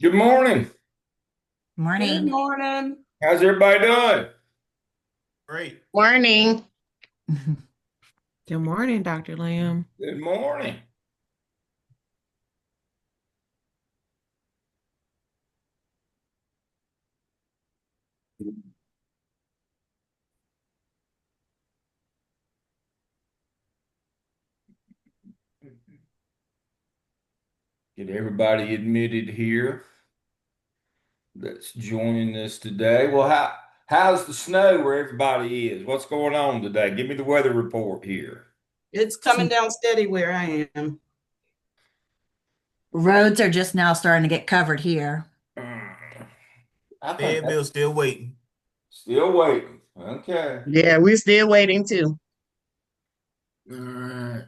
Good morning. Good Morning. morning. How's everybody doing? Great. Morning. Good morning, Dr. Lamb. Good morning. Get everybody admitted here that's joining us today. Well, how's the snow where everybody is? What's going on today? Give me the weather report here. It's coming down steady where I am. Roads are just now starting to get covered here. I think that's Fayetteville still waiting. still waiting. Okay. Yeah, we're still waiting too. All right.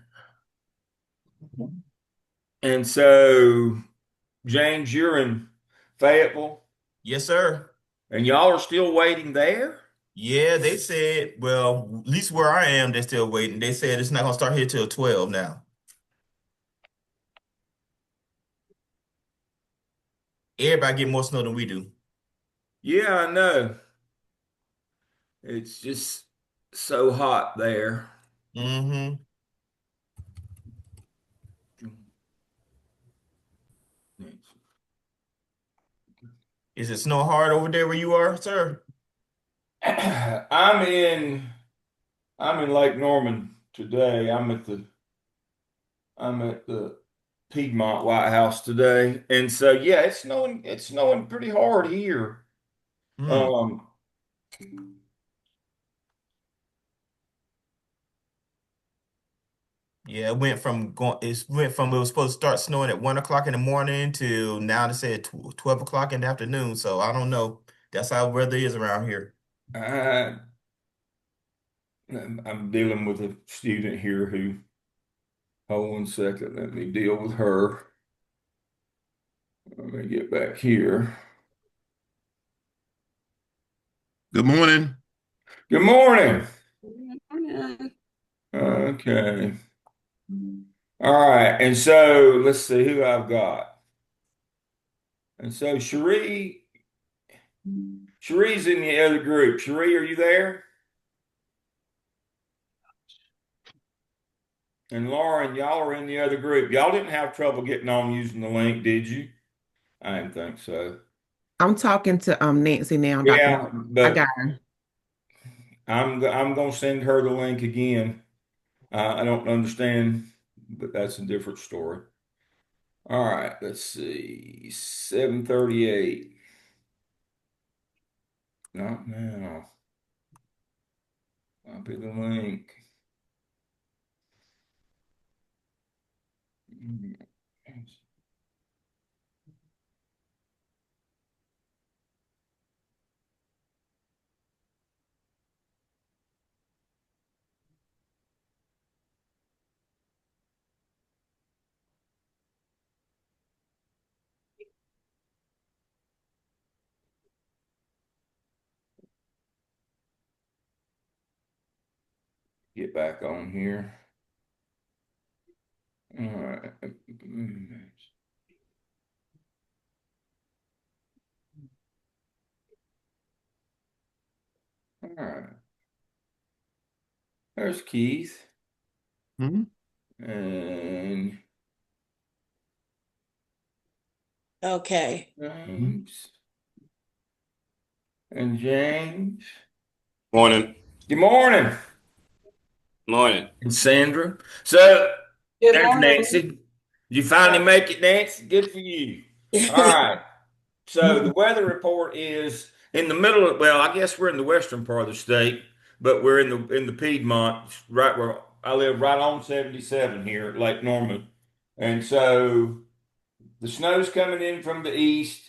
And so, James, you're in Fayetteville, Yes, sir. and y'all are still waiting there? Yeah, they said, well, at least where I am, they're still waiting. They said it's not gonna start here till 12 now. Everybody get more snow than we do. Yeah, I know. It's just so hot there. Mm-hmm. Is it snow hard over there where you are, sir? I'm in I'm in Lake Norman today. I'm at the Piedmont White House today. And so yeah, it's snowing pretty hard here. Hmm. Um Yeah, it was supposed to start snowing at 1 o'clock in the morning till now they said 12 o'clock in the afternoon. So I don't know. That's how weather is around here. I I'm dealing with a student here who hold 1 second, let me deal with her. Let me get back here. Good morning. Good morning. Good morning. Okay. All right. And so let's see who I've got. And so Cherie's in the other group. Cherie, are you there? And Lauren, y'all are in the other group. Y'all didn't have trouble getting on using the link, did you? I didn't think so. I'm talking to Nancy now, Dr. Yeah, Lamb. I got but her. I'm gonna send her the link again. I don't understand, but that's a different story. All right, let's see. 7:38. Not now. Copy the link. Get back on here. All right. All right. There's Keith Mhm. and Okay. Mhm. James and James. Morning. Good morning. Morning. And Sandra. So Good there's morning. Nancy. Did you finally make it, Nancy? Good for you. All right. So the weather report is in the middle of, well, I guess we're in the western part of the state, but we're in the Piedmont, right where I live, right on 77 here at Lake Norman. And so the snow's coming in from the east.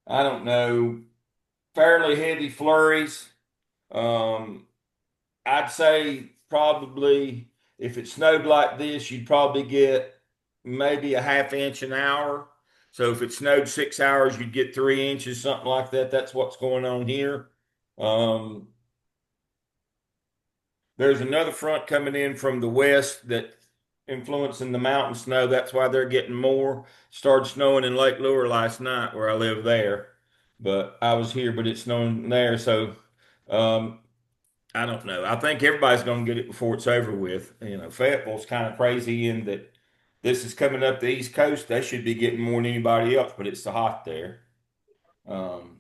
I don't know, fairly heavy flurries. Um, I'd say probably if it snowed like this, you'd probably get maybe a half inch an hour. So if it snowed 6 hours, you'd get 3 inches, something like that. That's what's going on here. Um, there's another front coming in from the west that influencing the mountain snow. That's why they're getting more. Started snowing in Lake Lure last night where I live there. But I was here, but it's snowing there. So um, I don't know. I think everybody's going to get it before it's over with. You know, Fayetteville's kind of crazy in that this is coming up the East Coast. They should be getting more than anybody else, but it's so hot there. Um,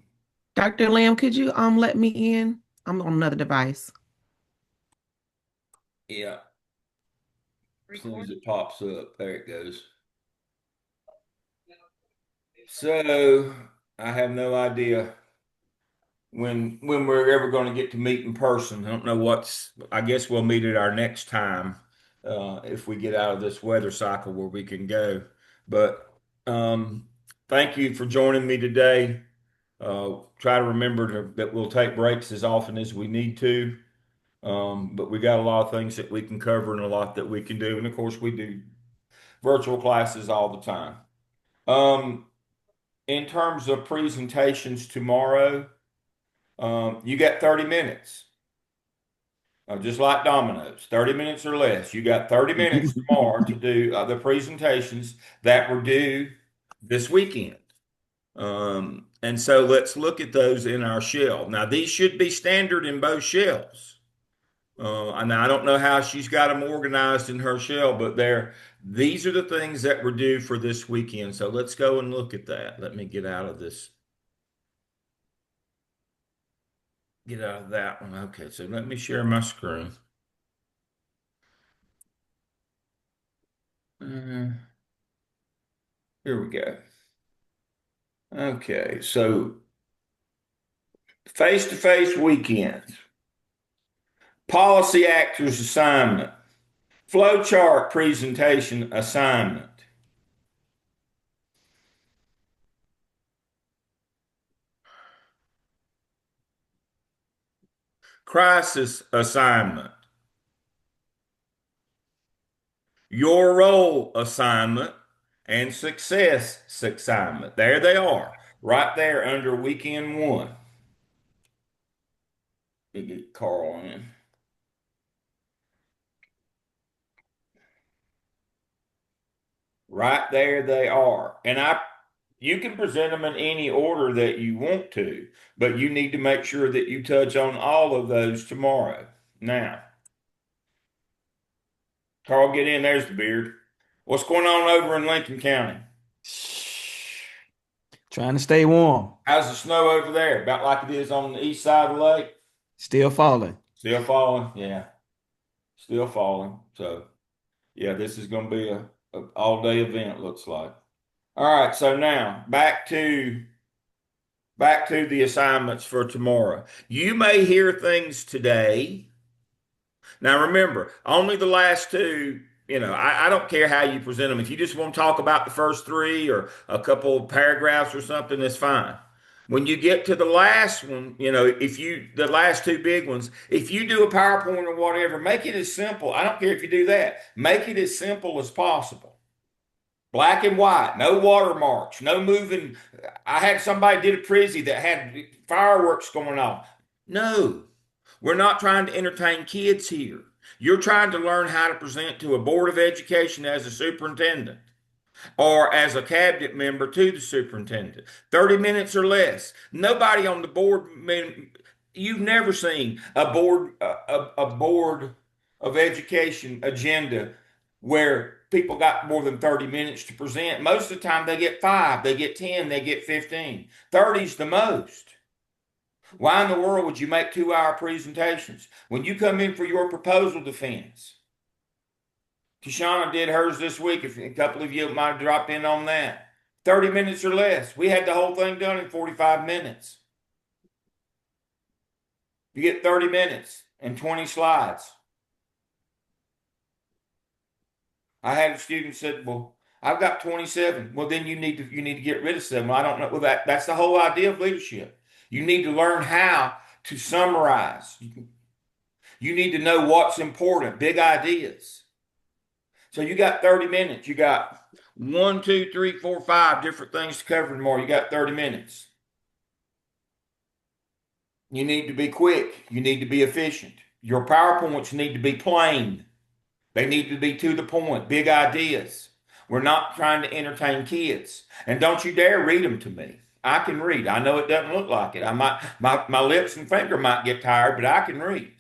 Dr. Lamb, could you let me in? I'm on another device. yeah, as soon as it pops up, there it goes. So I have no idea when we're ever going to get to meet in person. I don't know I guess we'll meet at our next time if we get out of this weather cycle where we can go. But thank you for joining me today. Try to remember that we'll take breaks as often as we need to. But we got a lot of things that we can cover and a lot that we can do. And of course, we do virtual classes all the time. In terms of presentations tomorrow, you got 30 minutes, just like dominoes, 30 minutes or less. You got 30 minutes tomorrow to do the presentations that were due this weekend. And so let's look at those in our shell. Now, these should be standard in both shells. And I don't know how she's got them organized in her shell, but these are the things that were due for this weekend. So let's go and look at that. Let me get out of this. Get out of that one. Okay, so let me share my screen. Uh, Here we go. Okay, so face-to-face weekends, policy actors assignment, flowchart presentation assignment, crisis assignment, your role assignment, and success assignment. There they are, right there under weekend one. Let me get Carl in. Right there they are. And you can present them in any order that you want to, but you need to make sure that you touch on all of those tomorrow. Now, Carl, get in. There's the beard. What's going on over in Lincoln County? Trying to stay warm. How's the snow over there? About like it is on the east side of the lake? Still falling. Still falling? Yeah. Still falling. So, yeah, this is going to be a all-day event, looks like. All right, so now back to the assignments for tomorrow. You may hear things today. Now remember, only the last two, I don't care how you present them. If you just want to talk about the first three or a couple of paragraphs or something, that's fine. When you get to the last one, the last two big ones, if you do a PowerPoint or whatever, make it as simple. I don't care if you do that. Make it as simple as possible. Black and white, no watermarks, no moving. I had somebody did a Prizzy that had fireworks going off. No, we're not trying to entertain kids here. You're trying to learn how to present to a board of education as a superintendent or as a cabinet member to the superintendent. 30 minutes or less. Nobody on the board, you've never seen a board of education agenda where people got more than 30 minutes to present. Most of the time they get 5, they get 10, they get 15. 30's the most. Why in the world would you make 2-hour presentations? When you come in for your proposal defense, Kishana did hers this week. If a couple of you might have dropped in on that. 30 minutes or less. We had the whole thing done in 45 minutes. You get 30 minutes and 20 slides. I had a student said, "Well, I've got 27." Well, then you need to get rid of 7. Well, I don't know. Well, that's the whole idea of leadership. You need to learn how to summarize. You need to know what's important, big ideas. So you got 30 minutes. You got 1, 2, 3, 4, 5 different things to cover tomorrow. You got 30 minutes. You need to be quick. You need to be efficient. Your PowerPoints need to be plain. They need to be to the point, big ideas. We're not trying to entertain kids. And don't you dare read them to me. I can read. I know it doesn't look like it. My lips and finger might get tired, but I can read.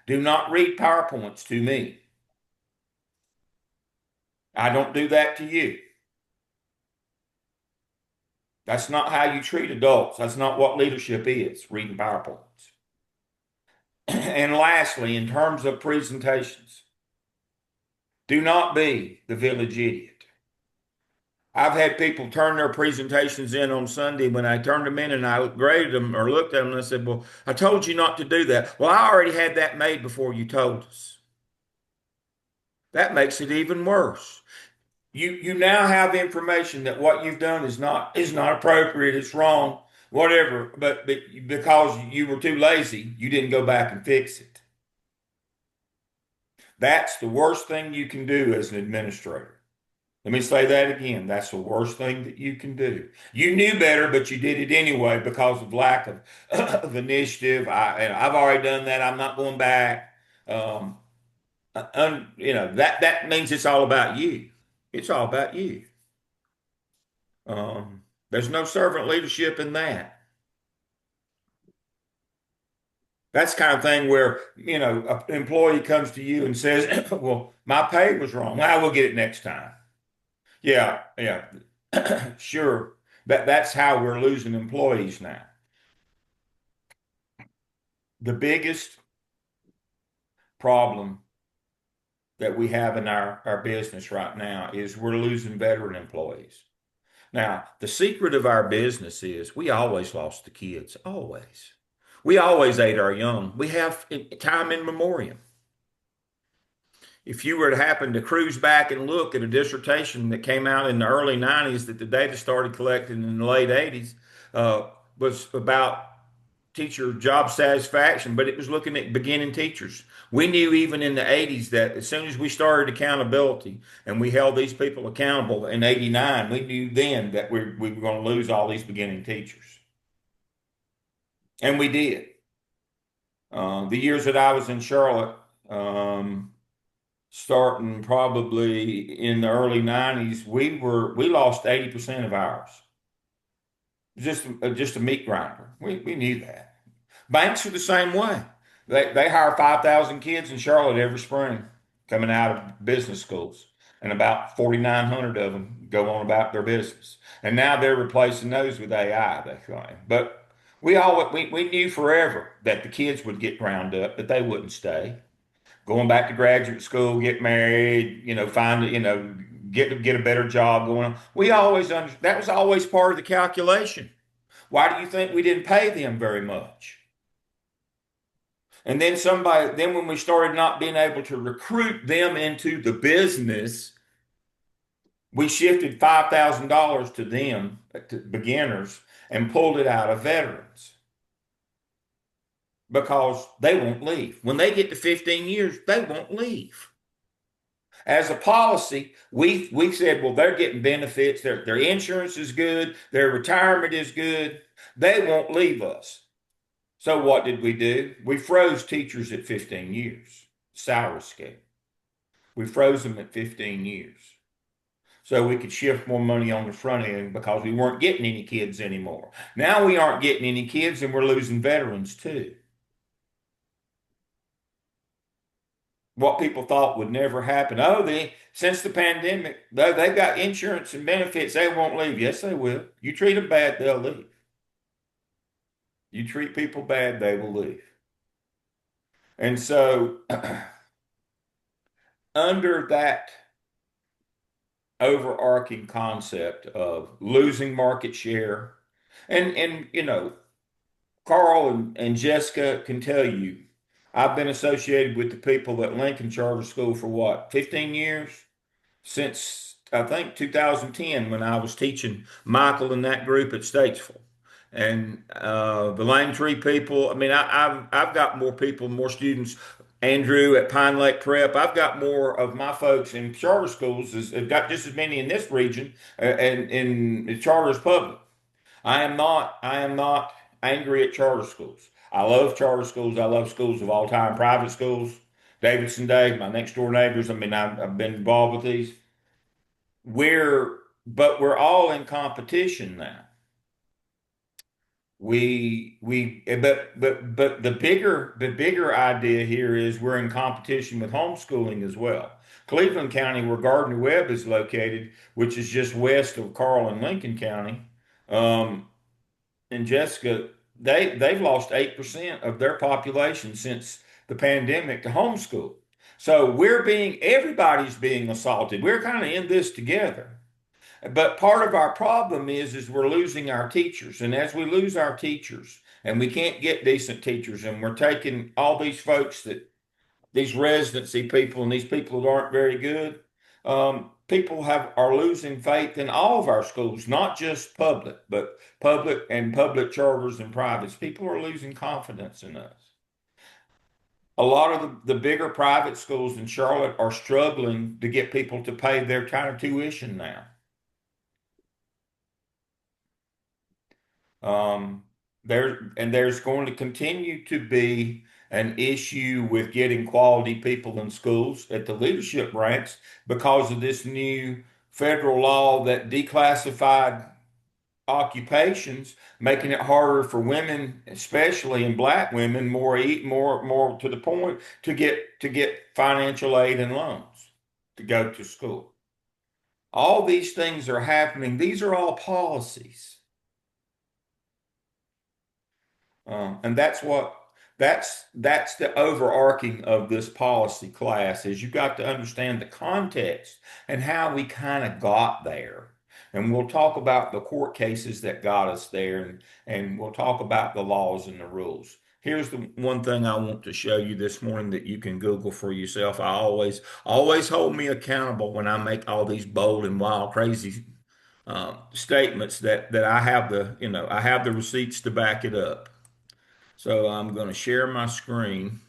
Do not read PowerPoints to me. I don't do that to you. That's not how you treat adults. That's not what leadership is, reading PowerPoints. And lastly, in terms of presentations, do not be the village idiot. I've had people turn their presentations in on Sunday. When I turned them in and I graded them or looked at them, and I said, well, I told you not to do that. Well, I already had that made before you told us. That makes it even worse. You now have information that what you've done is not appropriate, it's wrong, whatever, but because you were too lazy, you didn't go back and fix it. That's the worst thing you can do as an administrator. Let me say that again. That's the worst thing that you can do. You knew better, but you did it anyway because of lack of, of initiative. I've already done that. I'm not going back. That means it's all about you. It's all about you. There's no servant leadership in that. That's the kind of thing where, an employee comes to you and says, well, my pay was wrong. I will get it next time. Yeah, yeah. Sure. That's how we're losing employees now. The biggest problem that we have in our business right now is we're losing veteran employees. Now, the secret of our business is we always lost the kids, always. We always ate our young. We have time in memoriam. If you were to happen to cruise back and look at a dissertation that came out in the early 90s that the data started collecting in the late 80s, was about teacher job satisfaction, but it was looking at beginning teachers. We knew even in the 80s that as soon as we started accountability and we held these people accountable in 89, we knew then that we were going to lose all these beginning teachers. And we did. The years that I was in Charlotte, starting probably in the early 90s, we lost 80% of ours. Just a meat grinder. We knew that. Banks are the same way. They hire 5,000 kids in Charlotte every spring coming out of business schools, and about 4,900 of them go on about their business. And now they're replacing those with AI, they claim. But we knew forever that the kids would get ground up, but they wouldn't stay. Going back to graduate school, get married, get a better job going on. That was always part of the calculation. Why do you think we didn't pay them very much? And then when we started not being able to recruit them into the business, we shifted $5,000 to them, to beginners, and pulled it out of veterans because they won't leave. When they get to 15 years, they won't leave. As a policy, we said, well, they're getting benefits, their insurance is good, their retirement is good, they won't leave us. So what did we do? We froze teachers at 15 years, salary scale. We froze them at 15 years so we could shift more money on the front end because we weren't getting any kids anymore. Now we aren't getting any kids and we're losing veterans too. What people thought would never happen. Since the pandemic, they've got insurance and benefits, they won't leave. Yes, they will. You treat them bad, they'll leave. You treat people bad, they will leave. And so, under that overarching concept of losing market share, and Carl and Jessica can tell you, I've been associated with the people at Lincoln Charter School for what, 15 years? Since I think 2010 when I was teaching Michael and that group at Statesville. And the Lane Tree people, I mean, I've got more people, more students. Andrew at Pine Lake Prep, I've got more of my folks in charter schools. I've got just as many in this region and in charters public. I am not angry at charter schools. I love charter schools. I love schools of all time, private schools. Davidson Dave, my next door neighbors. I mean, I've been involved with these. But we're all in competition now. But the bigger idea here is we're in competition with homeschooling as well. Cleveland County, where Gardner Webb is located, which is just west of Carl and Lincoln County, um, and Jessica, they've lost 8% of their population since the pandemic to homeschool. So everybody's being assaulted. We're kind of in this together. But part of our problem is we're losing our teachers. And as we lose our teachers and we can't get decent teachers and we're taking all these folks these residency people and these people that aren't very good, people are losing faith in all of our schools, not just public, but public and public charters and privates. People are losing confidence in us. A lot of the bigger private schools in Charlotte are struggling to get people to pay their kind of tuition now. Um, there's going to continue to be an issue with getting quality people in schools at the leadership ranks because of this new federal law that declassified occupations, making it harder for women, especially and black women, more to the point, to get financial aid and loans to go to school. All these things are happening. These are all policies. And that's the overarching of this policy class is you've got to understand the context and how we kind of got there. And we'll talk about the court cases that got us there, and we'll talk about the laws and the rules. Here's the one thing I want to show you this morning that you can Google for yourself. I always hold me accountable when I make all these bold and wild, crazy statements that I have the receipts to back it up. So I'm going to share my screen.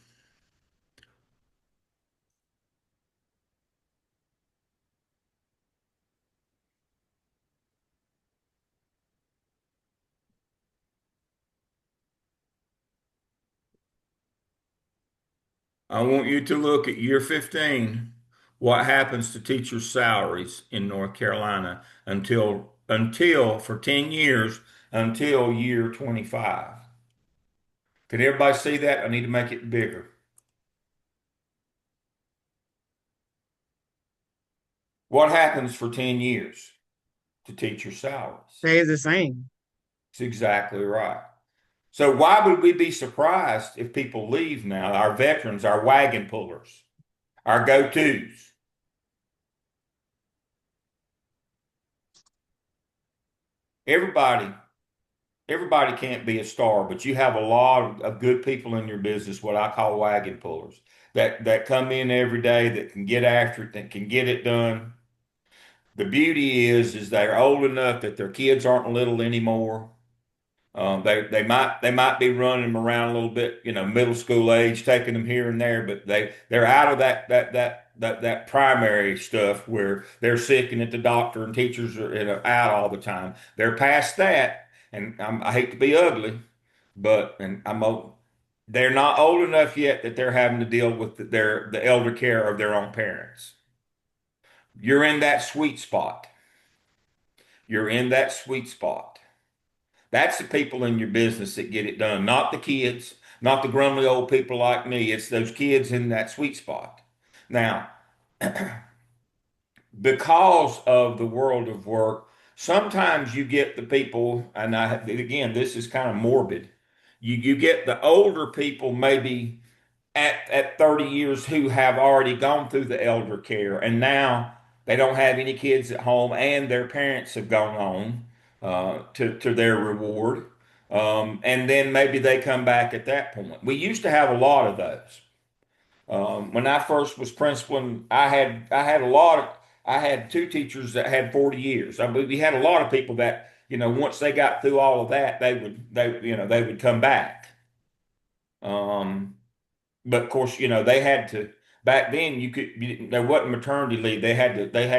I want you to look at year 15, what happens to teachers' salaries in North Carolina until for 10 years until year 25. Can everybody see that? I need to make it bigger. What happens for 10 years to teacher salaries? Stays the same. That's exactly right. So why would we be surprised if people leave now? Our veterans, our wagon pullers, our go-tos. Everybody, everybody can't be a star, but you have a lot of good people in your business, what I call wagon pullers, that come in every day, that can get after it, that can get it done. The beauty is they're old enough that their kids aren't little anymore. They might be running them around a little bit, middle school age, taking them here and there, but they're out of that primary stuff where they're sick and at the doctor and teachers are out all the time. They're past that, and I hate to be ugly, but and I'm old. They're not old enough yet that they're having to deal with the elder care of their own parents. You're in that sweet spot. You're in that sweet spot. That's the people in your business that get it done, not the kids, not the grumbly old people like me. It's those kids in that sweet spot. Now, because of the world of work, sometimes you get the people, and again, this is kind of morbid. You get the older people maybe at 30 years who have already gone through the elder care and now they don't have any kids at home and their parents have gone on to their reward. And then maybe they come back at that point. We used to have a lot of those. When I first was principaling, I had two teachers that had 40 years. I mean, we had a lot of people that, once they got through all of that, they would come back. But of course, they had to back then there wasn't maternity leave. They had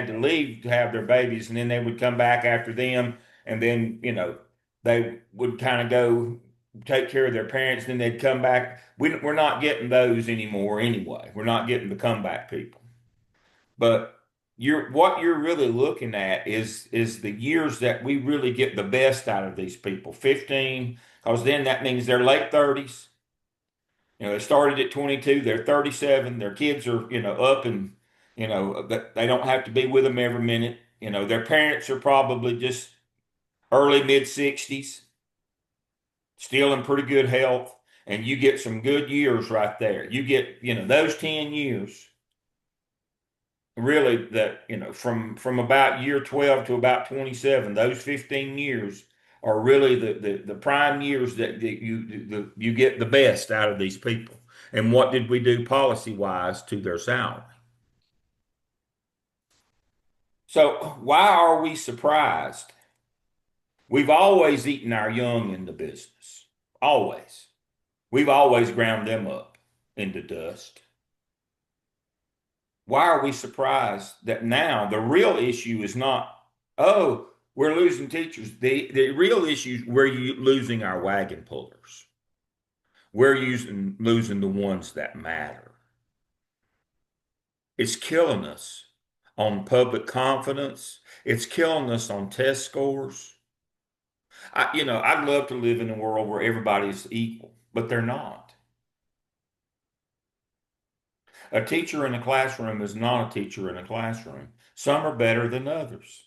to leave to have their babies and then they would come back after them and then, they would kind of go take care of their parents, then they'd come back. We're not getting those anymore anyway. We're not getting the comeback people. But what you're really looking at is the years that we really get the best out of these people. 15, because then that means they're late 30s. They started at 22, they're 37, their kids are, up and, they don't have to be with them every minute. Their parents are probably just early mid 60s, still in pretty good health, and you get some good years right there. You get, those 10 years really that, from about year 12 to about 27, those 15 years are really the prime years that you get the best out of these people. And what did we do policy wise to their salary? So why are we surprised? We've always eaten our young in the business. Always. We've always ground them up into dust. Why are we surprised that now the real issue is not, oh, we're losing teachers? The real issue is we're losing our wagon pullers. We're losing the ones that matter. It's killing us on public confidence. It's killing us on test scores. I'd love to live in a world where everybody's equal, but they're not. A teacher in a classroom is not a teacher in a classroom. Some are better than others.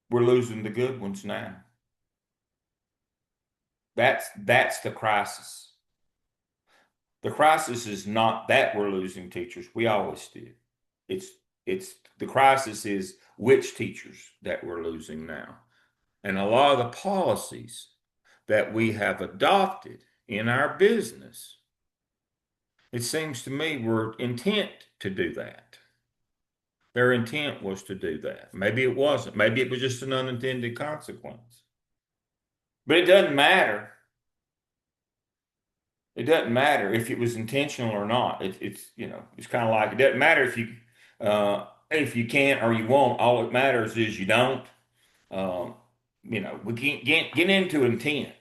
We're losing the good ones now. That's the crisis. The crisis is not that we're losing teachers. We always did. It's the crisis is which teachers that we're losing now. And a lot of the policies that we have adopted in our business, it seems to me were intent to do that. Their intent was to do that. Maybe it wasn't. Maybe it was just an unintended consequence. But it doesn't matter. It doesn't matter if it was intentional or not. It's kind of like it doesn't matter if you can't or you won't. All it matters is you don't. We can't get into intent.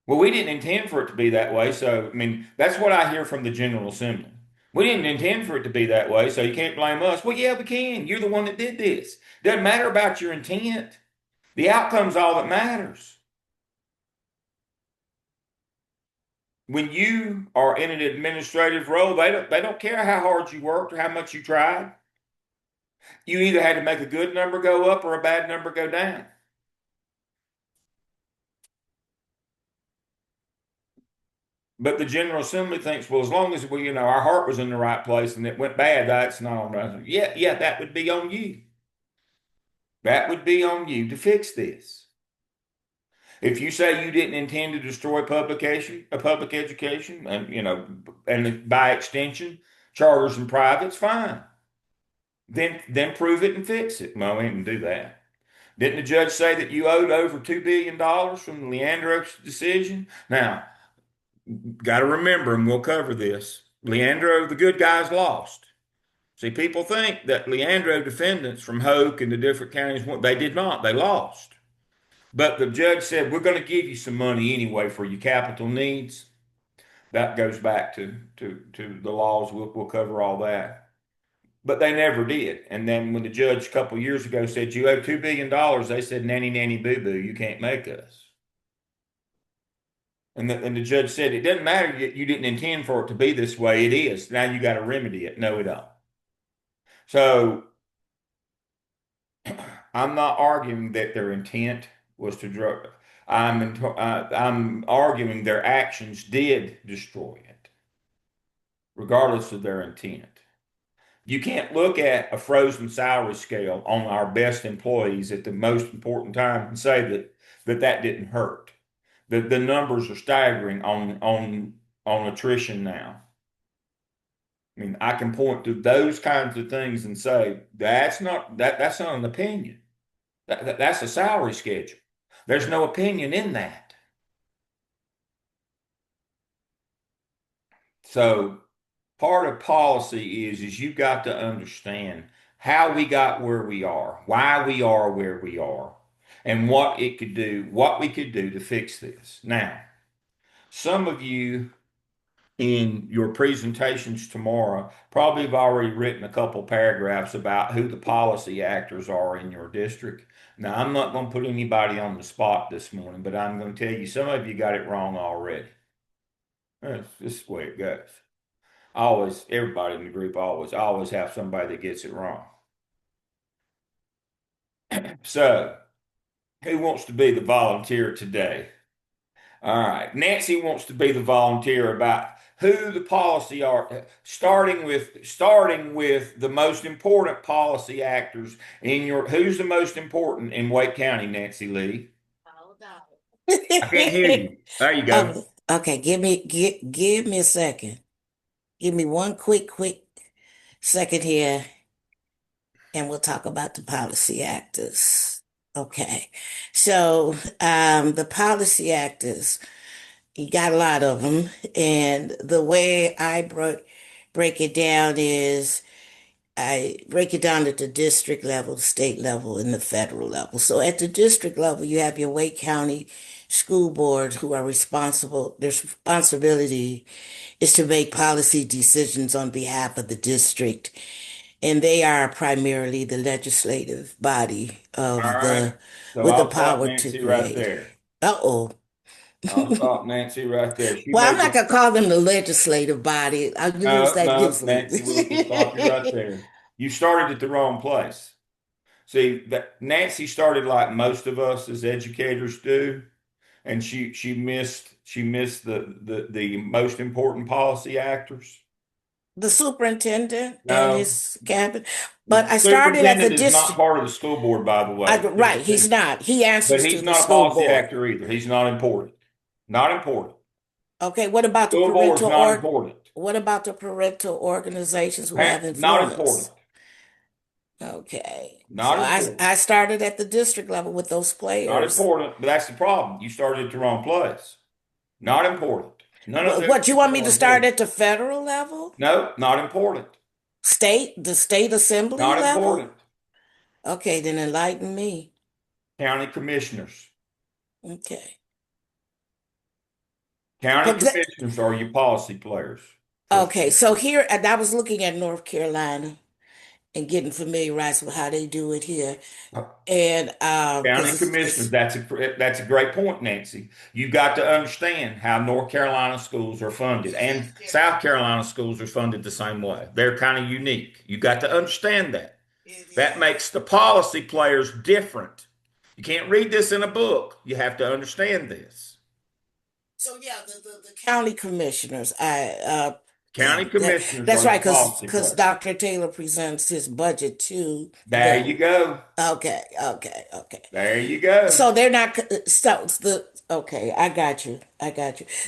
Well, we didn't intend for it to be that way. So, I mean, that's what I hear from the General Assembly. We didn't intend for it to be that way, so you can't blame us. Well, yeah, we can. You're the one that did this. Doesn't matter about your intent. The outcome's all that matters. When you are in an administrative role, they don't care how hard you worked or how much you tried. You either had to make a good number go up or a bad number go down. But the General Assembly thinks, well, as long as our heart was in the right place and it went bad, that's not on us. Yeah, that would be on you. That would be on you to fix this. If you say you didn't intend to destroy public education, and by extension, charters and privates, fine. Then prove it and fix it. Well, we didn't do that. Didn't the judge say that you owed over $2 billion from the Leandro decision? Now, got to remember, and we'll cover this, Leandro, the good guys lost. See, people think that Leandro defendants from Hoke and the different counties, they did not. They lost. But the judge said, we're going to give you some money anyway for your capital needs. That goes back to the laws. We'll cover all that. But they never did. And then when the judge a couple of years ago said, you owe $2 billion, they said, nanny, nanny, boo, boo, you can't make us. And the judge said, it doesn't matter, you didn't intend for it to be this way. It is. Now you got to remedy it. No, we don't. So I'm not arguing that their intent was to drug. I'm arguing their actions did destroy it, regardless of their intent. You can't look at a frozen salary scale on our best employees at the most important time and say that didn't hurt. The numbers are staggering on attrition now. I mean, I can point to those kinds of things and say that's not an opinion. That's a salary schedule. There's no opinion in that. So part of policy is you've got to understand how we got where we are, why we are where we are. and what it could do, what we could do to fix this. Now, some of you in your presentations tomorrow probably have already written a couple paragraphs about who the policy actors are in your district. Now, I'm not going to put anybody on the spot this morning, but I'm going to tell you some of you got it wrong already. That's just the way it goes. Always, everybody in the group always have somebody that gets it wrong. So, who wants to be the volunteer today? All right. Nancy wants to be the volunteer about who the policy are, starting with the most important policy actors in your, who's the most important in Wake County, Nancy Lee? I can't hear you. There you go. Okay, give me a second. Give me one quick second here, and we'll talk about the policy actors. Okay. So, the policy actors, you got a lot of them, and the way I break it down is I break it down at the district level, state level, and the federal level. So at the district level, you have your Wake County school boards who are responsible. Their responsibility is to make policy decisions on behalf of the district. And they are primarily the legislative body All of right. So with the I'll stop power to Nancy right create. there. Uh-oh. I'll stop Nancy right there. She Well, I'm made not the, gonna call them the legislative body. I'll use no, that no, loosely. Nancy will stop you right there. You started at the wrong place. See, that Nancy started like most of us as educators do, and she missed the most important policy actors. The superintendent and No, his cabinet. But the I started at the superintendent is not district. part of the school board, by the way. Right, he's not. He But answers to he's the not a school policy board. actor either. He's not important. Not important. Okay, what about the School board's parental not important. what about the parental organizations who have Not important. influence? Okay. So Not important. I started at the district level with those Not players. important. But that's the problem. You started at the wrong place. Not important. None of them What you want me are to start important. at the federal level? No, not important. The state assembly Not level? important. Okay, then enlighten me. County commissioners. Okay. County But commissioners are your policy players. okay, so here and I was looking at North Carolina and getting familiarized with how they do it here. And County because commissioners, that's a great point, Nancy. You've got to understand how North Carolina schools are funded, and South Carolina schools are funded the same way. They're kind of unique. You got to understand that. That makes the policy players different. You can't read this in a book. You have to understand this. so yeah, the county commissioners, County commissioners that's are right, the policy because players. Dr. Taylor presents his budget to There them. you go. Okay. There you go. So they're not okay, I got you.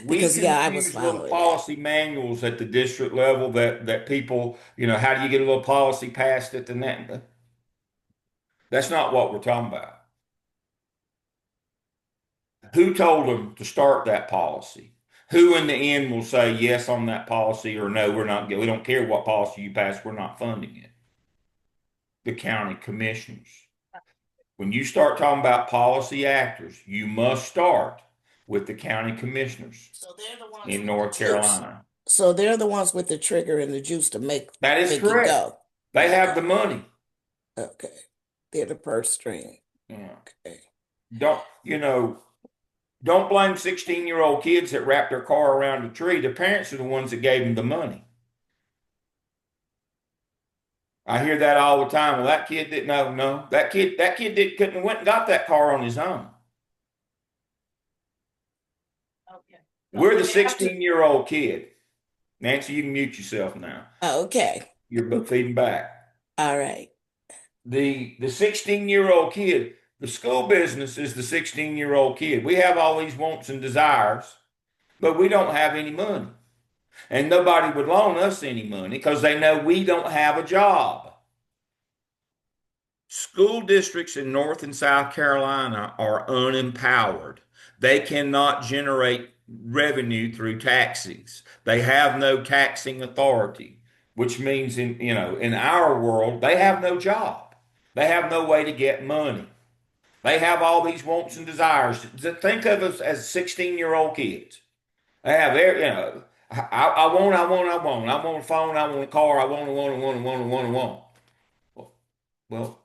We Because can yeah, I was use little following that. policy manuals at the district level that people, how do you get a little policy passed at the net? That's not what we're talking about. Who told them to start that policy? Who in the end will say yes on that policy or no, we're not, we don't care what policy you pass, we're not funding it? The county commissioners. When you start talking about policy actors, you must start with the county commissioners So they're the ones in with North the juice. Carolina. So they're the ones with the trigger and the juice to make That is it correct. go. They have the money. Okay. They're the purse string. Yeah. Okay. Don't blame 16-year-old kids that wrap their car around a tree. The parents are the ones that gave them the money. I hear that all the time. Well, that kid didn't know. No, that kid couldn't have went and got that car on his own. Okay. We're the 16-year-old kid. Nancy, you can mute yourself now. Okay. You're feeding back. All right. The 16-year-old kid, the school business is the 16-year-old kid. We have all these wants and desires, but we don't have any money. And nobody would loan us any money because they know we don't have a job. School districts in North and South Carolina are unempowered. They cannot generate revenue through taxes. They have no taxing authority, which means in our world, they have no job. They have no way to get money. They have all these wants and desires. Think of us as 16-year-old kids. They have every, I want a phone, I want a car, I want. Well,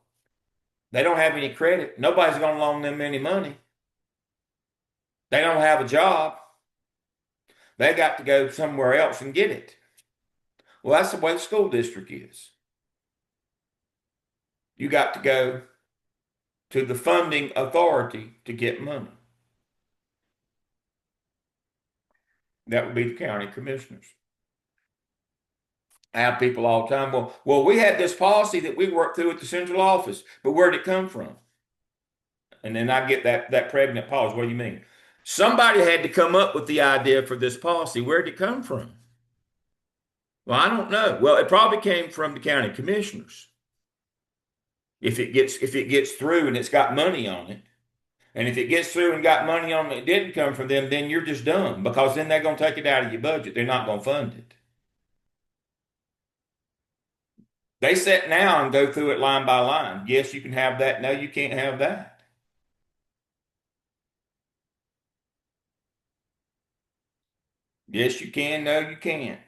they don't have any credit. Nobody's going to loan them any money. They don't have a job. They got to go somewhere else and get it. Well, that's the way the school district is. You got to go to the funding authority to get money. That would be the county commissioners. I have people all the time. Well, we had this policy that we worked through at the central office, but where did it come from? And then I get that pregnant pause. What do you mean? Somebody had to come up with the idea for this policy. Where did it come from? Well, I don't know. Well, it probably came from the county commissioners. If it gets through and it's got money on it, and if it gets through and got money on it, it didn't come from them, then you're just dumb because then they're going to take it out of your budget. They're not going to fund it. They sit now and go through it line by line. Yes, you can have that. No, you can't have that. Yes, you can. No, you can't.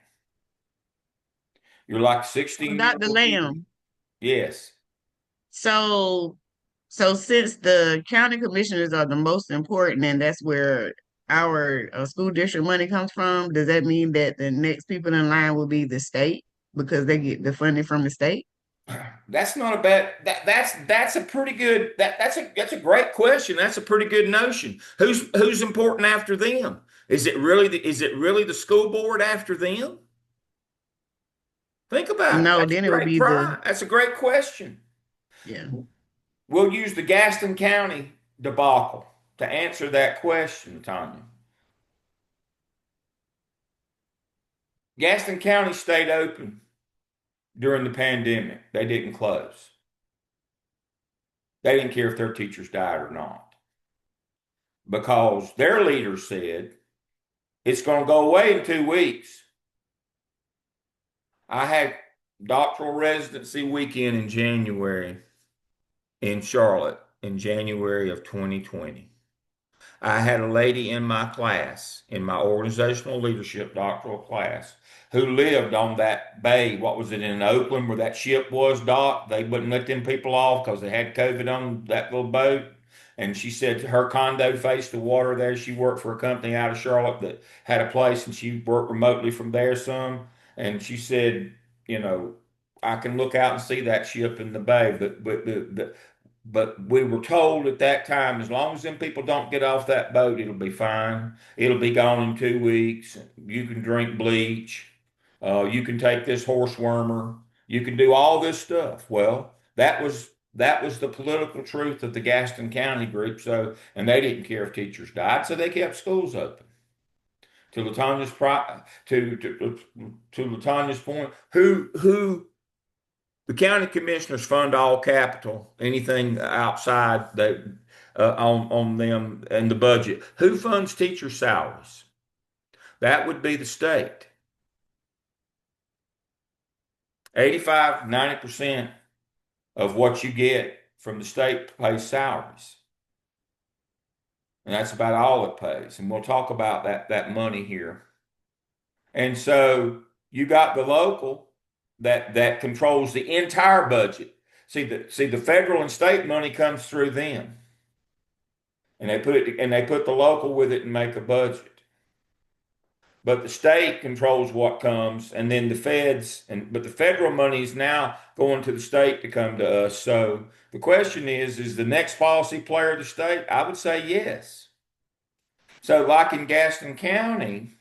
You're like 16 year Dr. old kid. Lamb. Yes. So, so since the county commissioners are the most important, and that's where our school district money comes from, does that mean that the next people in line will be the state because they get the funding from the state? That's not a bad that's a pretty good that's a great question. That's a pretty good notion. Who's important after them? Is it really the school board after them? Think about it. No, That's a then it would great be try. That's a great question. yeah. We'll use the Gaston County debacle to answer that question, Tanya. Gaston County stayed open during the pandemic. They didn't close. They didn't care if their teachers died or not because their leader said it's going to go away in 2 weeks. I had doctoral residency weekend in January in Charlotte in January of 2020. I had a lady in my class, in my organizational leadership doctoral class, who lived on that bay. What was it in Oakland where that ship was docked? They wouldn't let them people off because they had COVID on that little boat. And she said her condo faced the water there. She worked for a company out of Charlotte that had a place and she worked remotely from there some. And she said, you know, I can look out and see that ship in the bay, but we were told at that time, as long as them people don't get off that boat, it'll be fine. It'll be gone in 2 weeks. You can drink bleach. You can take this horse wormer. You can do all this stuff. Well, that was the political truth of the Gaston County group. So, and they didn't care if teachers died, so they kept schools open. To Latanya's to Latanya's point, who the county commissioners fund all capital, anything outside on them and the budget. Who funds teacher salaries? That would be the state. 85, 90% of what you get from the state pays salaries. And that's about all it pays. And we'll talk about that money here. And so you got the local that controls the entire budget. See the federal and state money comes through them. And they put the local with it and make a budget. But the state controls what comes, and then but the federal money is now going to the state to come to us. So the question is the next policy player the state? I would say yes. So like in Gaston County,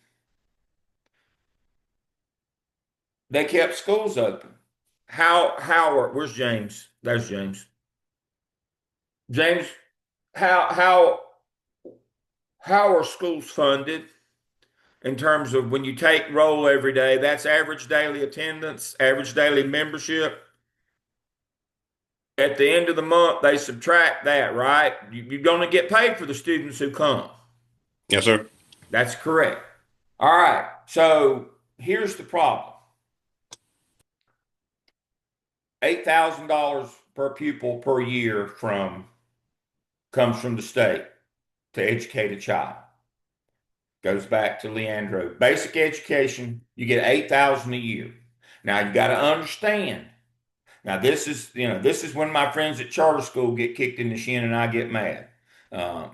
they kept schools open. Where's James? There's James. James, how are schools funded in terms of when you take roll every day? That's average daily attendance, average daily membership. At the end of the month, they subtract that, right? You're going to get paid for the students who come. Yes, sir. That's correct. All right. So here's the problem. $8,000 per pupil per year from comes from the state to educate a child. Goes back to Leandro. Basic education, you get 8,000 a year. Now you got to understand. Now this is when my friends at charter school get kicked in the shin and I get mad. Uh,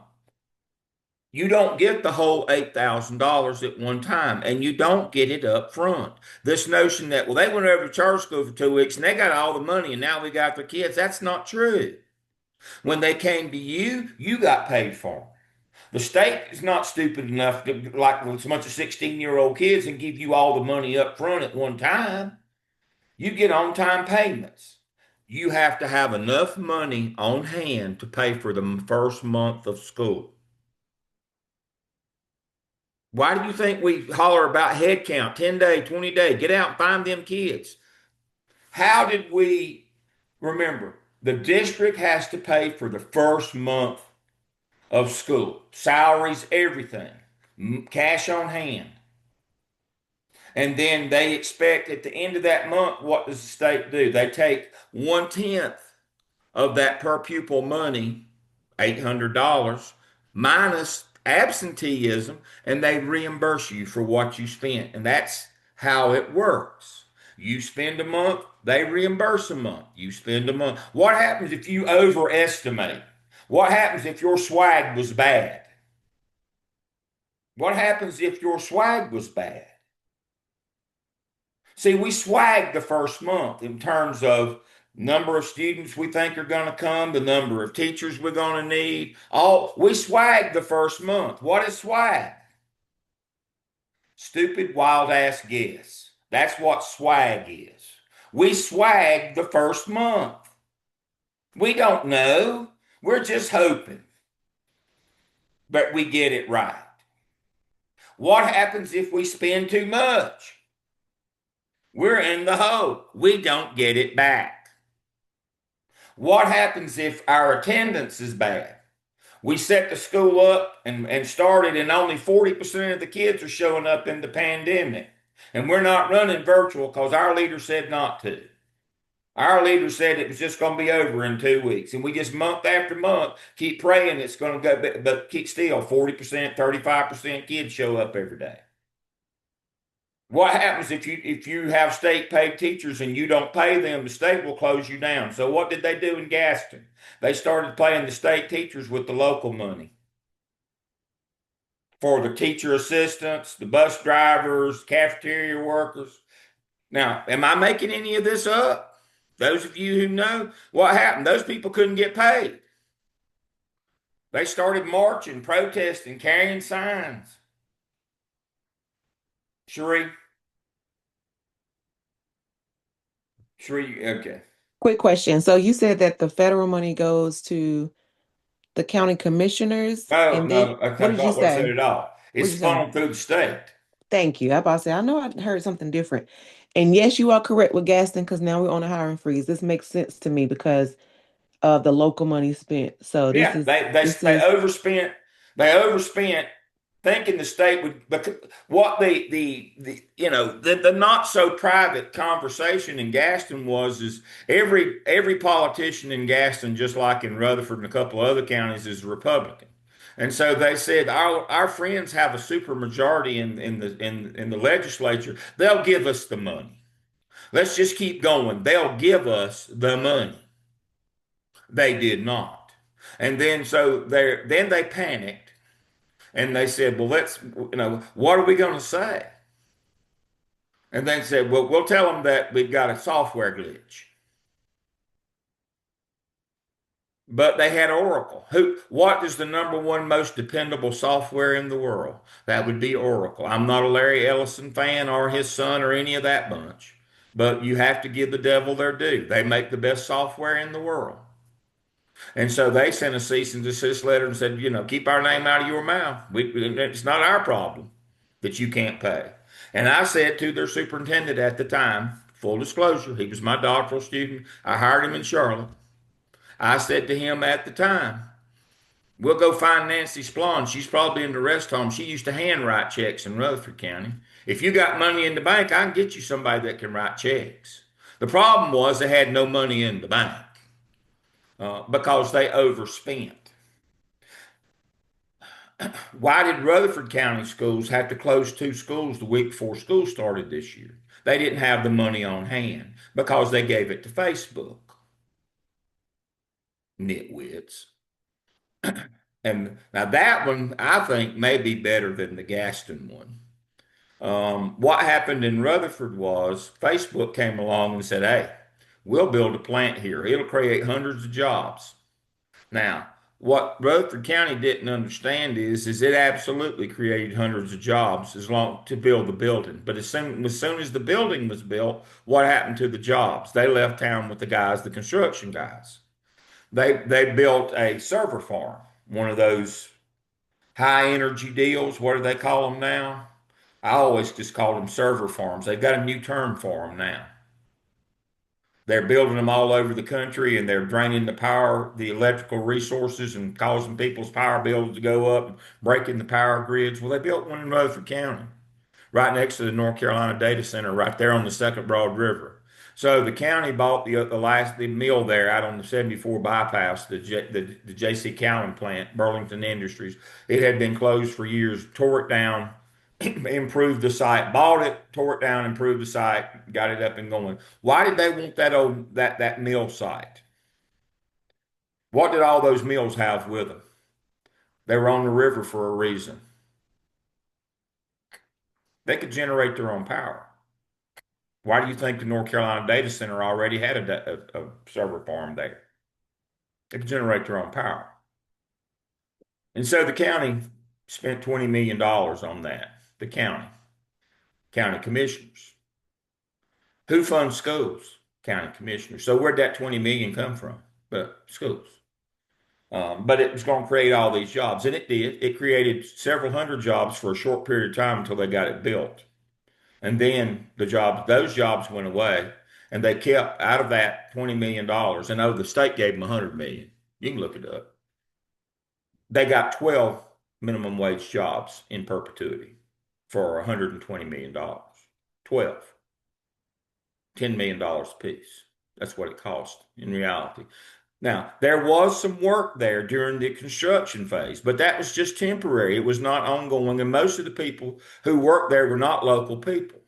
you don't get the whole $8,000 at one time, and you don't get it up front. This notion that, well, they went over to charter school for 2 weeks and they got all the money and now we got their kids, that's not true. When they came to you, you got paid for them. The state is not stupid enough to, like with a bunch of 16-year-old kids, and give you all the money up front at one time. You get on-time payments. You have to have enough money on hand to pay for the first month of school. Why do you think we holler about head count, 10 day, 20 day? Get out and find them kids. How did we remember? The district has to pay for the first month of school, salaries, everything, cash on hand. And then they expect at the end of that month, what does the state do? They take 1/10 of that per pupil money, $800, minus absenteeism, and they reimburse you for what you spent. And that's how it works. You spend a month, they reimburse a month. You spend a month. What happens if you overestimate? What happens if your swag was bad? What happens if your swag was bad? See, we swag the first month in terms of number of students we think are going to come, the number of teachers we're going to need. All we swag the first month. What is swag? Stupid, wild ass guess. That's what swag is. We swag the first month. We don't know. We're just hoping. But we get it right. What happens if we spend too much? We're in the hole. We don't get it back. What happens if our attendance is bad? We set the school up and started, and only 40% of the kids are showing up in the pandemic. And we're not running virtual because our leader said not to. Our leader said it was just going to be over in 2 weeks. And we just month after month keep praying it's going to go, but keep still 40%, 35% kids show up every day. What happens if you have state paid teachers and you don't pay them? The state will close you down. So what did they do in Gaston? They started paying the state teachers with the local money for the teacher assistants, the bus drivers, cafeteria workers. Now, am I making any of this up? Those of you who know what happened, those people couldn't get paid. They started marching, protesting, carrying signs. Sheree, okay. Quick question. So you said that the federal money goes to the county commissioners, No, and then no, that's what not did you what I said say? at all. What did It's you say? funneled through the state. Thank you. I about to say, I know I heard something different. And yes, you are correct with Gaston because now we're on a hiring freeze. This makes sense to me because of the local money spent. So this Yeah, is they this they is overspent. They overspent thinking the state would. But what the not so private conversation in Gaston was is every politician in Gaston, just like in Rutherford and a couple of other counties, is Republican. And so they said our friends have a super majority in the legislature. They'll give us the money. Let's just keep going. They'll give us the money. They did not. And then they panicked and they said, well, what are we going to say? And they said, well, we'll tell them that we've got a software glitch. But they had Oracle. What is the number one most dependable software in the world? That would be Oracle. I'm not a Larry Ellison fan or his son or any of that bunch. But you have to give the devil their due. They make the best software in the world. And so they sent a cease and desist letter and said, keep our name out of your mouth. It's not our problem that you can't pay. And I said to their superintendent at the time, full disclosure, he was my doctoral student. I hired him in Charlotte. I said to him at the time, we'll go find Nancy Splon. She's probably in the rest home. She used to handwrite checks in Rutherford County. If you got money in the bank, I can get you somebody that can write checks. The problem was they had no money in the bank because they overspent. Why did Rutherford County schools have to close 2 schools the week before school started this year? They didn't have the money on hand because they gave it to Facebook. Nitwits. And now that one I think may be better than the Gaston one. What happened in Rutherford was Facebook came along and said, "Hey, we'll build a plant here. It'll create hundreds of jobs." Now, what Rutherford County didn't understand is it absolutely created hundreds of jobs as long to build the building. But as soon as the building was built, what happened to the jobs? They left town with the guys, the construction guys. They built a server farm, one of those high energy deals. What do they call them now? I always just call them server farms. They've got a new term for them now. They're building them all over the country and they're draining the power, the electrical resources and causing people's power bills to go up and breaking the power grids. Well, they built one in Rutherford County, right next to the North Carolina data center, right there on the Second Broad River. So the county bought the mill there out on the 74 bypass, the J.C. Cowan plant, Burlington Industries. It had been closed for years, tore it down, improved the site, bought it, tore it down, improved the site, got it up and going. Why did they want that mill site? What did all those mills have with them? They were on the river for a reason. They could generate their own power. Why do you think the North Carolina data center already had a server farm there? They could generate their own power. And so the county spent $20 million on that. The county commissioners. Who funds schools? County commissioners. So where'd that 20 million come from? But schools. But it was going to create all these jobs, and it did. It created several hundred jobs for a short period of time until they got it built. And then those jobs went away, and they kept out of that $20 million. And the state gave them $100 million. You can look it up. They got 12 minimum wage jobs in perpetuity for $120 million. 12. $10 million a piece. That's what it cost in reality. Now, there was some work there during the construction phase, but that was just temporary. It was not ongoing, and most of the people who worked there were not local people.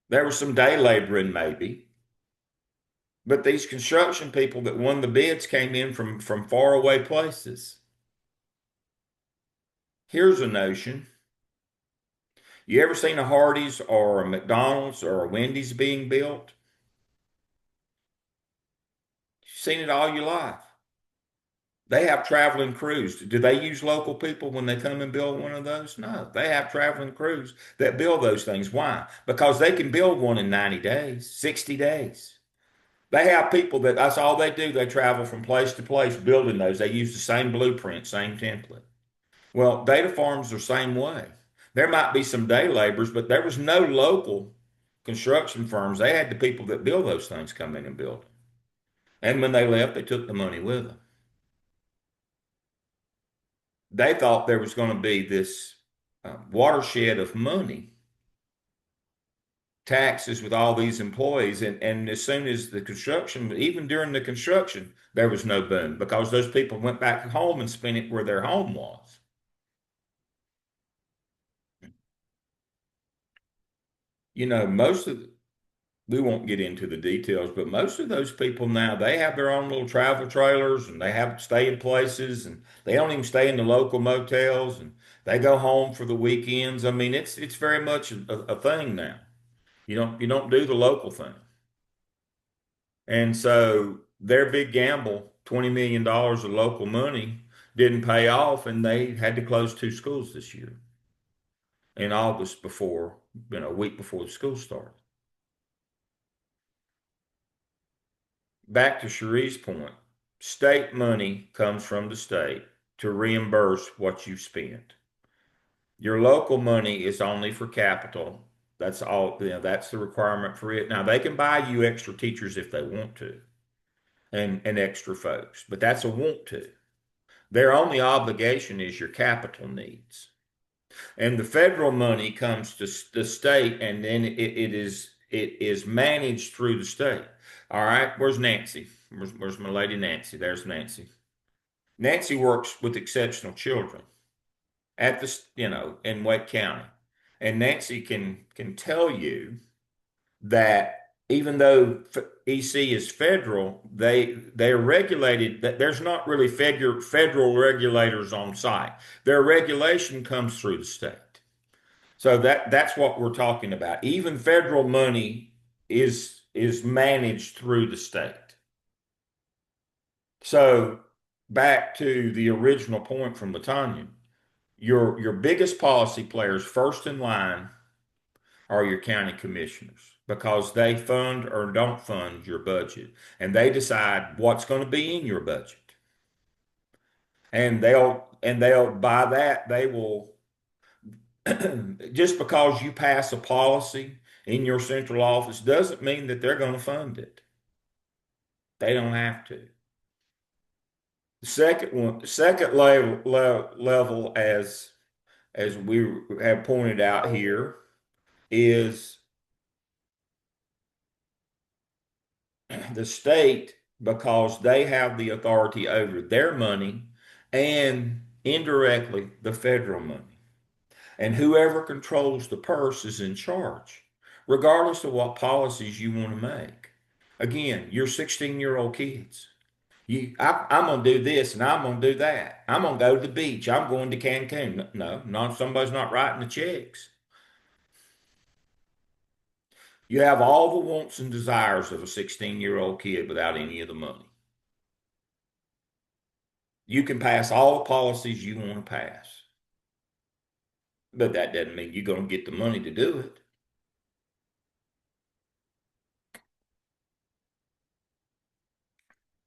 There was some day laboring maybe, but these construction people that won the bids came in from far away places. Here's a notion. You ever seen a Hardee's or a McDonald's or a Wendy's being built? You've seen it all your life. They have traveling crews. Do they use local people when they come and build one of those? No, they have traveling crews that build those things. Why? Because they can build one in 90 days, 60 days. They have people that's all they do. They travel from place to place building those. They use the same blueprint, same template. Well, data farms are the same way. There might be some day laborers, but there was no local construction firms. They had the people that build those things come in and build them. And when they left, they took the money with them. They thought there was going to be this watershed of money, taxes with all these employees. And as soon as the construction, even during the construction, there was no boom because those people went back home and spent it where their home was. We won't get into the details, but most of those people now, they have their own little travel trailers and they have staying places and they don't even stay in the local motels and they go home for the weekends. I mean, it's very much a thing now. You don't do the local thing. And so their big gamble, $20 million of local money, didn't pay off and they had to close 2 schools this year in August a week before the school started. Back to Cherie's point, state money comes from the state to reimburse what you spent. Your local money is only for capital. That's all, that's the requirement for it. Now they can buy you extra teachers if they want to and extra folks, but that's a want to. Their only obligation is your capital needs. And the federal money comes to the state and then it is managed through the state. All right, where's Nancy? Where's my lady Nancy? There's Nancy. Nancy works with exceptional children at in Wake County. And Nancy can tell you that even though EC is federal, they're regulated. That there's not really federal regulators on site. Their regulation comes through the state. So that's what we're talking about. Even federal money is managed through the state. So back to the original point from Latanya, your biggest policy players first in line are your county commissioners because they fund or don't fund your budget and they decide what's going to be in your budget. And they'll by that they will just because you pass a policy in your central office doesn't mean that they're going to fund it. They don't have to. The second level as we have pointed out here is the state because they have the authority over their money and indirectly the federal money. And whoever controls the purse is in charge, regardless of what policies you want to make. Again, you're 16-year-old kids. I'm going to do this and I'm going to do that. I'm going to go to the beach. I'm going to Cancun. No, not somebody's not writing the checks. You have all the wants and desires of a 16-year-old kid without any of the money. You can pass all the policies you want to pass, but that doesn't mean you're going to get the money to do it.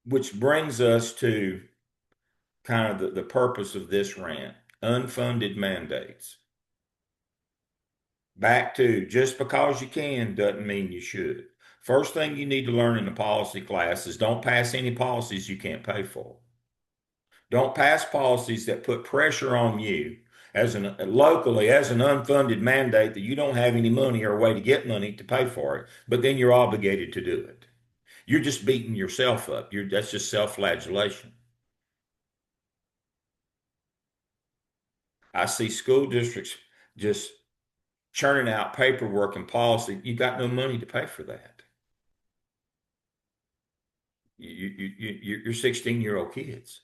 Which brings us to kind of the purpose of this rant, unfunded mandates. Back to just because you can doesn't mean you should. First thing you need to learn in the policy class is don't pass any policies you can't pay for. Don't pass policies that put pressure on you locally as an unfunded mandate that you don't have any money or a way to get money to pay for it, but then you're obligated to do it. You're just beating yourself up. That's just self-flagellation. I see school districts just churning out paperwork and policy. You got no money to pay for that. You're 16-year-old kids.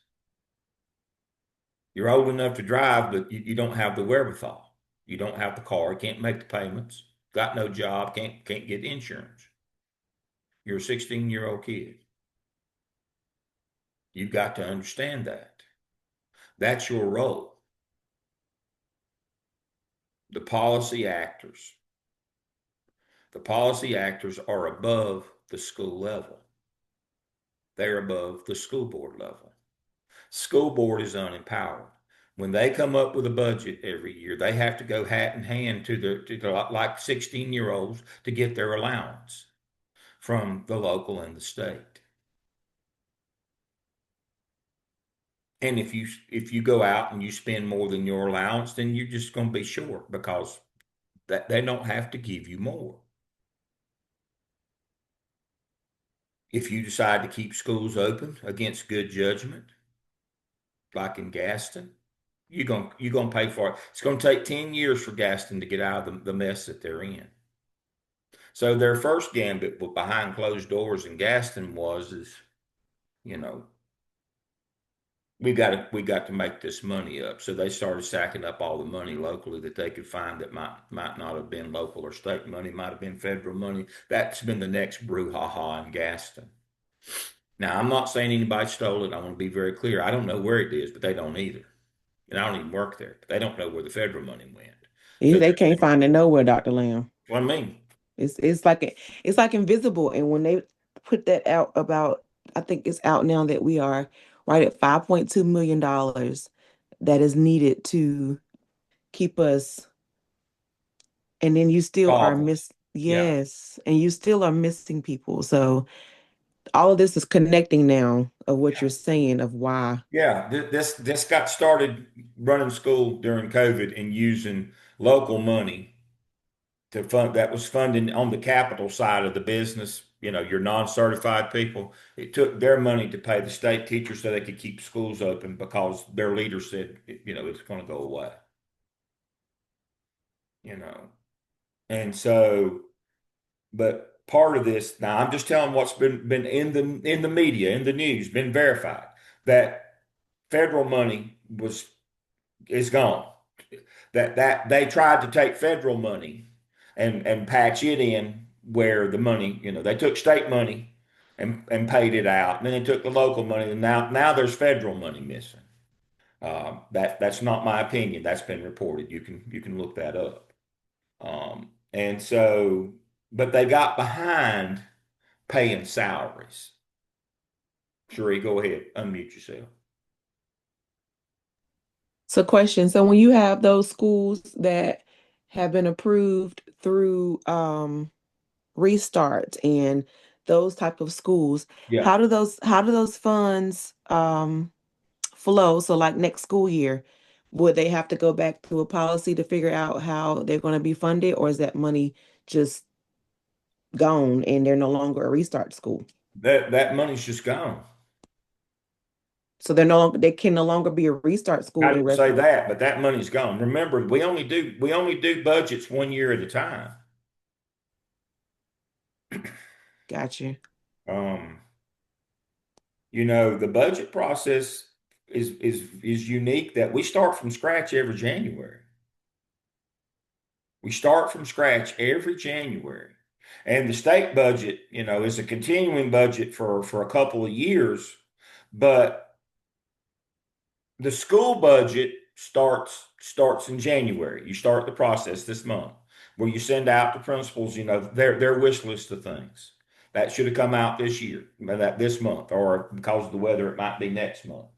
You're old enough to drive, but you don't have the wherewithal. You don't have the car, can't make the payments, got no job, can't get insurance. You're a 16-year-old kid. You've got to understand that. That's your role. The policy actors. The policy actors are above the school level. They're above the school board level. School board is unempowered. When they come up with a budget every year, they have to go hat in hand to the like 16-year-olds to get their allowance from the local and the state. And if you go out and you spend more than your allowance, then you're just going to be short because they don't have to give you more. If you decide to keep schools open against good judgment, like in Gaston, you're gonna pay for it. It's gonna take 10 years for Gaston to get out of the mess that they're in. So their first gambit behind closed doors in Gaston we got to make this money up. So they started sacking up all the money locally that they could find that might not have been local or state money, might have been federal money. That's been the next brouhaha in Gaston. Now, I'm not saying anybody stole it. I want to be very clear. I don't know where it is, but they don't either. And I don't even work there. But they don't know where the federal money went. So They can't find it nowhere, Dr. Lamb. what I mean. It's like invisible. And when they put that out about, I think it's out now that we are right at $5.2 million that is needed to keep us. And then you still are Yeah. and you still are missing people. So all of this is connecting now of what you're saying of why. Yeah, this got started running school during COVID and using local money to fund that was funding on the capital side of the business, your non-certified people. It took their money to pay the state teachers so they could keep schools open because their leader said, it's going to go away. You know, and so, but part of this now, I'm just telling what's been in the media, in the news, been verified that federal money is gone. That they tried to take federal money and patch it in where the money, they took state money and paid it out, and then they took the local money, and now there's federal money missing. That's not my opinion. That's been reported. You can look that up. And so, but they got behind paying salaries. Sheree, go ahead, unmute yourself. So question, so when you have those schools that have been approved through Restart and those type of schools, Yeah. how do those funds flow? So like next school year, would they have to go back to a policy to figure out how they're going to be funded, or is that money just gone and they're no longer a Restart school? That money's just gone. So they can no longer be a Restart school I in didn't say reference. that, but that money's gone. Remember, we only do budgets 1 year at a time. Gotcha. Um, the budget process is unique that we start from scratch every January. We start from scratch every January. And the state budget, is a continuing budget for a couple of years, but the school budget starts in January. You start the process this month where you send out to principals, their wish list of things. That should have come out this year, this month, or because of the weather, it might be next month.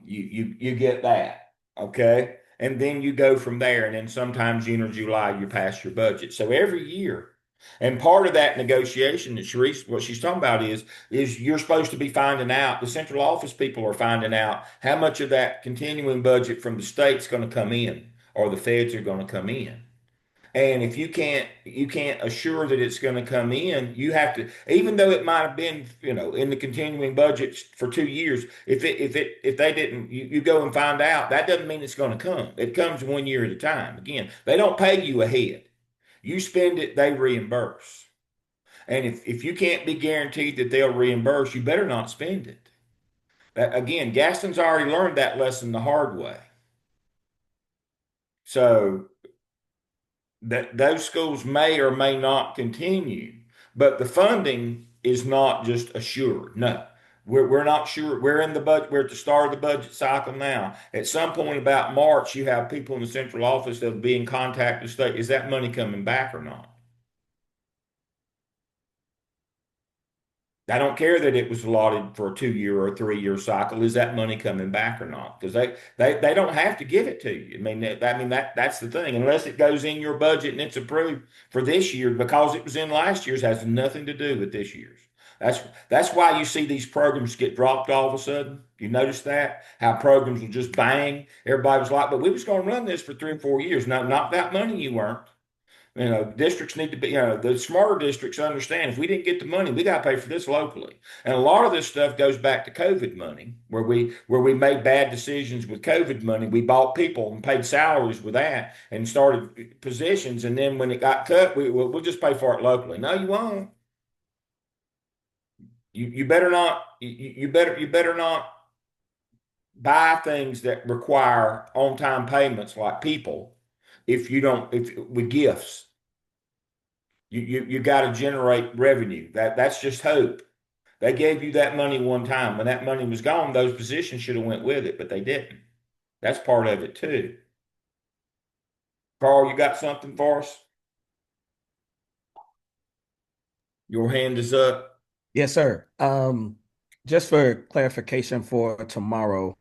You get that, okay? And then you go from there, and then sometimes June or July you pass your budget. So every year, and part of that negotiation that Sharice, what she's talking about is you're supposed to be finding out. The central office people are finding out how much of that continuing budget from the state's going to come in, or the feds are going to come in. And if you can't assure that it's going to come in, you have to, even though it might have been, in the continuing budget for 2 years, if they didn't, you go and find out, that doesn't mean it's going to come. It comes 1 year at a time. Again, they don't pay you ahead. You spend it, they reimburse. And if you can't be guaranteed that they'll reimburse, you better not spend it. Again, Gaston's already learned that lesson the hard way. So that those schools may or may not continue, but the funding is not just assured. No, we're not sure. We're in the budget. We're at the start of the budget cycle now. At some point about March, you have people in the central office that will be in contact with the state. Is that money coming back or not? I don't care that it was allotted for a 2 year or a 3 year cycle. Is that money coming back or not? Because they don't have to give it to you. That's the thing. Unless it goes in your budget and it's approved for this year, because it was in last year's, has nothing to do with this year's. That's why you see these programs get dropped all of a sudden. You notice that how programs will just bang. Everybody was like, "But we was going to run this for 3 or 4 years." No, not that money. You weren't. Districts need to be, the smarter districts understand if we didn't get the money, we got to pay for this locally. And a lot of this stuff goes back to COVID money, where we made bad decisions with COVID money. We bought people and paid salaries with that and started positions. And then when it got cut, we'll just pay for it locally. No, you won't. You better not. You better not buy things that require on time payments like people. If you don't, if with gifts. You got to generate revenue. That's just hope. They gave you that money one time. When that money was gone, those positions should have went with it, but they didn't. That's part of it too. Carl, you got something for us? Your hand is up. Yes, sir. Just for clarification for tomorrow,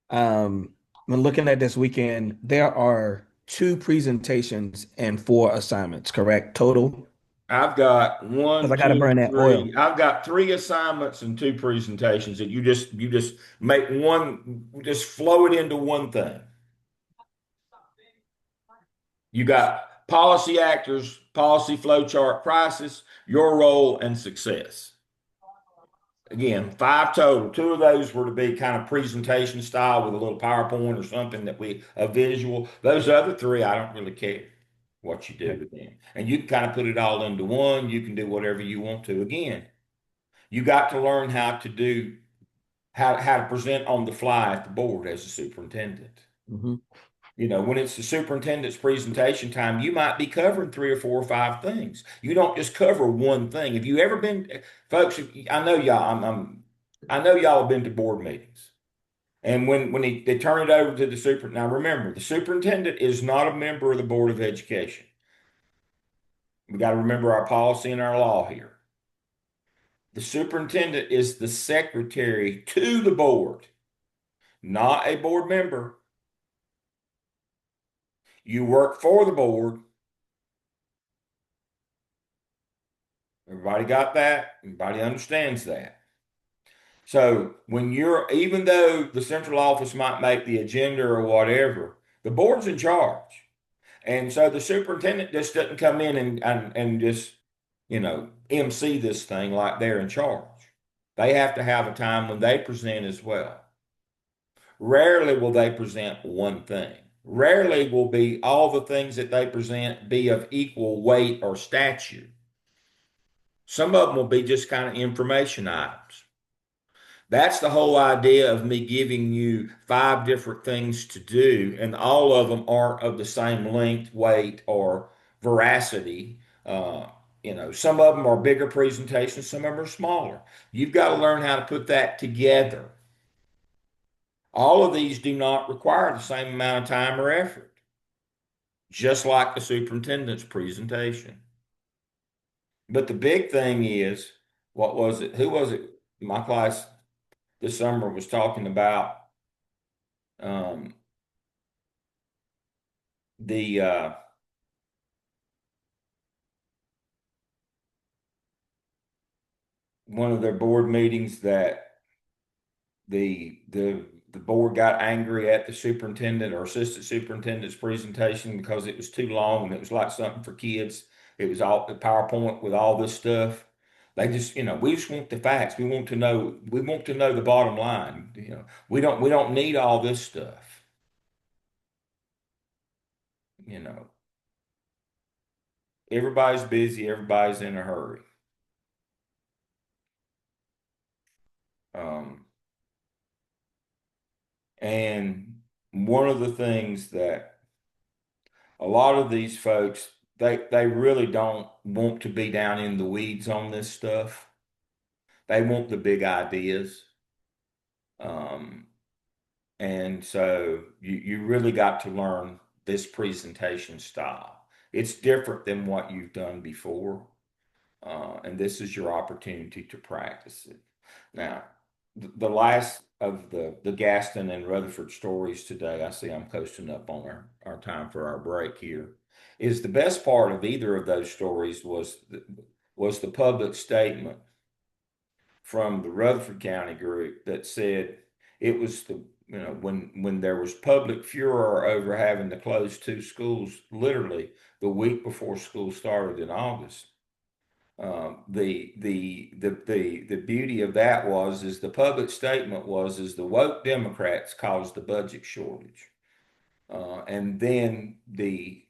when looking at this weekend, there are 2 presentations and 4 assignments, correct? Total? I've got Because one, I got to two, burn that three. oil. I've got 3 assignments and 2 presentations that you just make one, just flow it into one thing. You got policy actors, policy flow chart crisis, your role and success. Again, 5 total. 2 of those were to be kind of presentation style with a little PowerPoint or something a visual. Those other 3, I don't really care what you do with them. And you can kind of put it all into one. You can do whatever you want to. Again, you got to learn how to present on the fly at the board as a superintendent. Mm-hmm. When it's the superintendent's presentation time, you might be covering 3 or 4 or 5 things. You don't just cover one thing. Have you ever been, folks? I know y'all. I know y'all have been to board meetings, and when they turn it over to the super. Now remember, the superintendent is not a member of the Board of Education. We got to remember our policy and our law here. The superintendent is the secretary to the board, not a board member. You work for the board. Everybody got that? Everybody understands that. So even though the central office might make the agenda or whatever, the board's in charge. And so the superintendent just doesn't come in and just, MC this thing like they're in charge. They have to have a time when they present as well. Rarely will they present one thing. Rarely will be all the things that they present be of equal weight or stature. Some of them will be just kind of information items. That's the whole idea of me giving you 5 different things to do, and all of them aren't of the same length, weight, or veracity. Some of them are bigger presentations, some of them are smaller. You've got to learn how to put that together. All of these do not require the same amount of time or effort, just like the superintendent's presentation. But the big thing is, what was it? Who was it? My class this summer was talking about the one of their board meetings that the board got angry at the superintendent or assistant superintendent's presentation because it was too long and it was like something for kids. It was all the PowerPoint with all this stuff. They just, we just want the facts. We want to know the bottom line. We don't need all this stuff. Everybody's busy, everybody's in a hurry. And one of the things that a lot of these folks, they really don't want to be down in the weeds on this stuff. They want the big ideas. And so you really got to learn this presentation style. It's different than what you've done before. And this is your opportunity to practice it. Now, the last of the Gaston and Rutherford stories today, I see I'm coasting up on our time for our break here, is the best part of either of those stories was the public statement from the Rutherford County group that said it was when there was public furor over having to close 2 schools literally the week before school started in August. The beauty of that is the public statement is the woke Democrats caused the budget shortage, and then the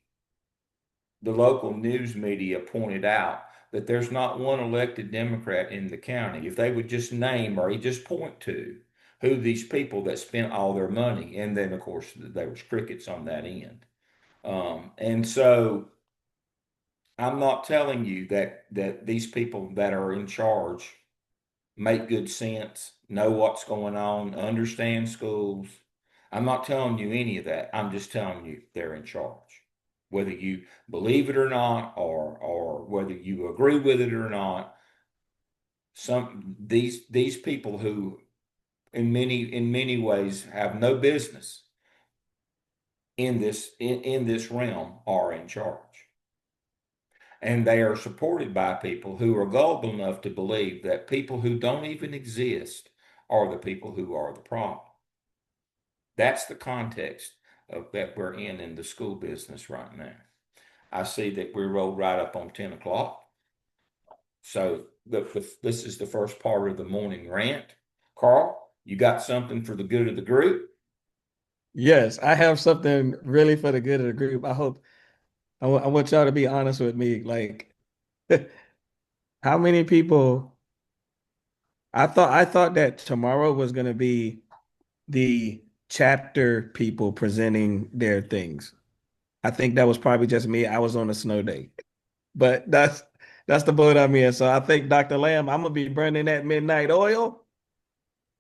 local news media pointed out that there's not one elected Democrat in the county. If they would just name or just point to who these people that spent all their money, and then of course there was crickets on that end, and so. I'm not telling you that these people that are in charge make good sense, know what's going on, understand schools. I'm not telling you any of that. I'm just telling you they're in charge. Whether you believe it or not, or whether you agree with it or not, these people who in many ways have no business in this realm are in charge. And they are supported by people who are gullible enough to believe that people who don't even exist are the people who are the problem. That's the context that we're in the school business right now. I see that we rolled right up on 10 o'clock. So this is the first part of the morning rant. Carl, you got something for the good of the group? Yes, I have something really for the good of the group. I want y'all to be honest with me. Like, how many people? I thought that tomorrow was going to be the chapter people presenting their things. I think that was probably just me. I was on a snow day, but that's the boat I'm in. So I think Dr. Lamb, I'm gonna be burning that midnight oil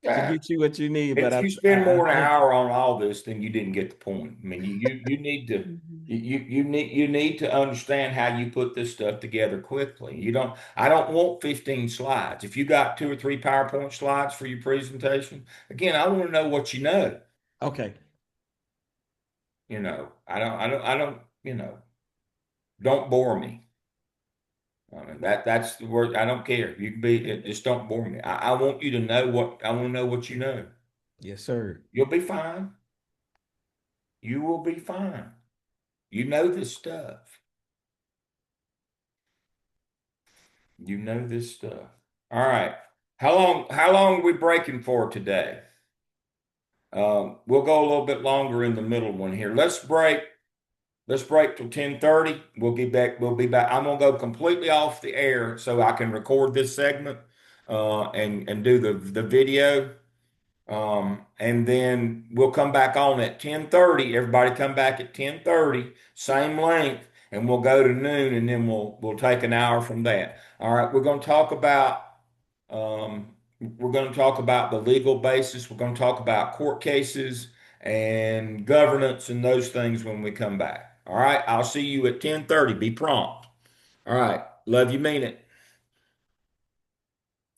to Yeah. get you what you need. But If you spend more than an hour on all this, then you didn't get the point. I mean, you need to you need to understand how you put this stuff together quickly. I don't want 15 slides. If you got 2 or 3 PowerPoint slides for your presentation, again, I want to know what you know. Okay. I don't, don't bore me. I mean, that's the word. I don't care. You can be, just don't bore me. I want you to know I want to know what you know. Yes, sir. You'll be fine. You will be fine. You know this stuff. You know this stuff. All right. How long are we breaking for today? We'll go a little bit longer in the middle one here. Let's break till 10:30. We'll be back. I'm gonna go completely off the air so I can record this segment and do the video. And then we'll come back on at 10:30. Everybody come back at 10:30, same length, and we'll go to noon, and then we'll take an hour from that. All right, we're going to talk about the legal basis. We're going to talk about court cases and governance and those things when we come back. All right, I'll see you at 10:30. Be prompt. All right, love you, mean it.